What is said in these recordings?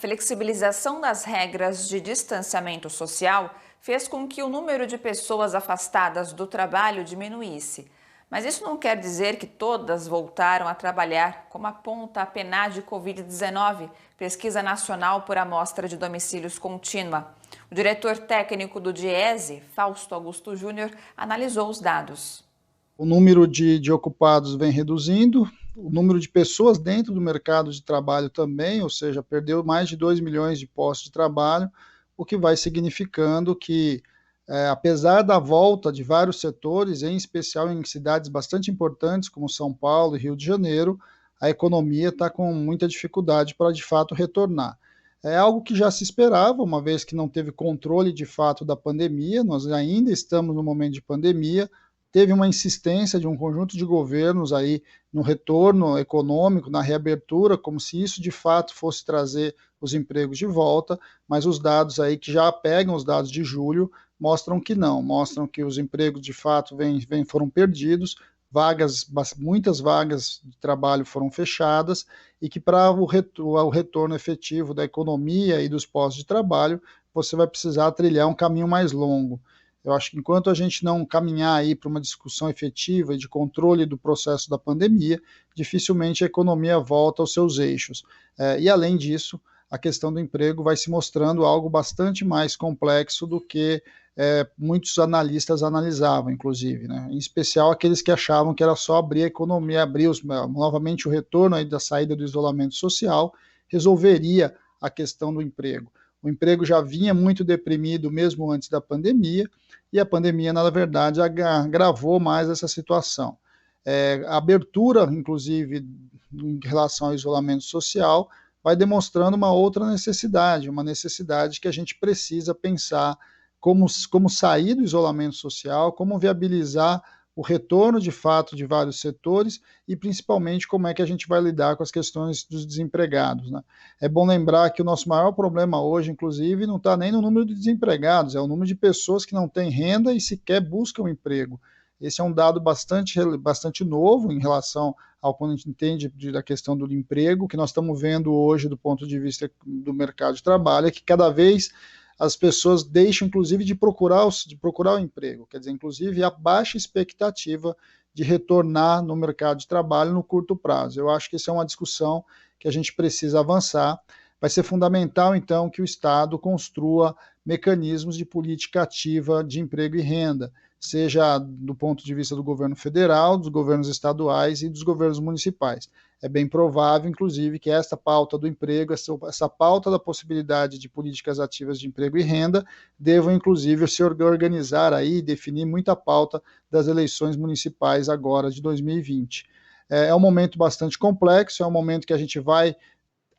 flexibilização das regras de distanciamento social fez com que o número de pessoas afastadas do trabalho diminuísse. Mas isso não quer dizer que todas voltaram a trabalhar, como aponta a PNAD Covid-19, Pesquisa Nacional por Amostra de Domicílios Contínua. O diretor técnico do DIESE, Fausto Augusto Júnior, analisou os dados. O número de ocupados vem reduzindo, o número de pessoas dentro do mercado de trabalho também, ou seja, perdeu mais de 2 milhões de postos de trabalho, o que vai significando que, apesar da volta de vários setores, em especial em cidades bastante importantes como São Paulo e Rio de Janeiro, a economia está com muita dificuldade para de fato retornar. É algo que já se esperava, uma vez que não teve controle de fato da pandemia, nós ainda estamos no momento de pandemia. Teve uma insistência de um conjunto de governos aí no retorno econômico, na reabertura, como se isso de fato fosse trazer os empregos de volta, mas os dados aí que já pegam os dados de julho mostram que não, mostram que os empregos de fato foram perdidos, muitas vagas de trabalho foram fechadas e que para o retorno efetivo da economia e dos postos de trabalho, você vai precisar trilhar um caminho mais longo. Eu acho que enquanto a gente não caminhar aí para uma discussão efetiva de controle do processo da pandemia, dificilmente a economia volta aos seus eixos. E além disso, a questão do emprego vai se mostrando algo bastante mais complexo do que muitos analistas analisavam, inclusive, né? Em especial aqueles que achavam que era só abrir a economia, novamente o retorno aí da saída do isolamento social, resolveria a questão do emprego. O emprego já vinha muito deprimido mesmo antes da pandemia, e a pandemia, na verdade, agravou mais essa situação. A abertura, inclusive, em relação ao isolamento social, vai demonstrando uma outra necessidade, uma necessidade que a gente precisa pensar como sair do isolamento social, como viabilizar o retorno de fato de vários setores e principalmente como é que a gente vai lidar com as questões dos desempregados, né? É bom lembrar que o nosso maior problema hoje, inclusive, não está nem no número de desempregados, é o número de pessoas que não têm renda e sequer buscam emprego. Esse é um dado bastante novo em relação ao quando a gente entende da questão do emprego, que nós estamos vendo hoje do ponto de vista do mercado de trabalho, é que cada vez as pessoas deixam, inclusive, de procurar o emprego. Quer dizer, inclusive, há baixa expectativa de retornar no mercado de trabalho no curto prazo. Eu acho que isso é uma discussão que a gente precisa avançar. Vai ser fundamental, então, que o Estado construa mecanismos de política ativa de emprego e renda, seja do ponto de vista do governo federal, dos governos estaduais e dos governos municipais. É bem provável, inclusive, que esta pauta do emprego, essa pauta da possibilidade de políticas ativas de emprego e renda, devam, inclusive, se organizar aí e definir muita pauta das eleições municipais agora de 2020. É um momento bastante complexo, é um momento que a gente vai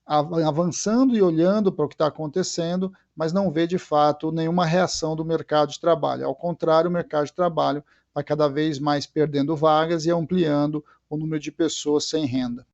avançando e olhando para o que está acontecendo, mas não vê de fato nenhuma reação do mercado de trabalho. Ao contrário, o mercado de trabalho vai cada vez mais perdendo vagas e ampliando o número de pessoas sem renda.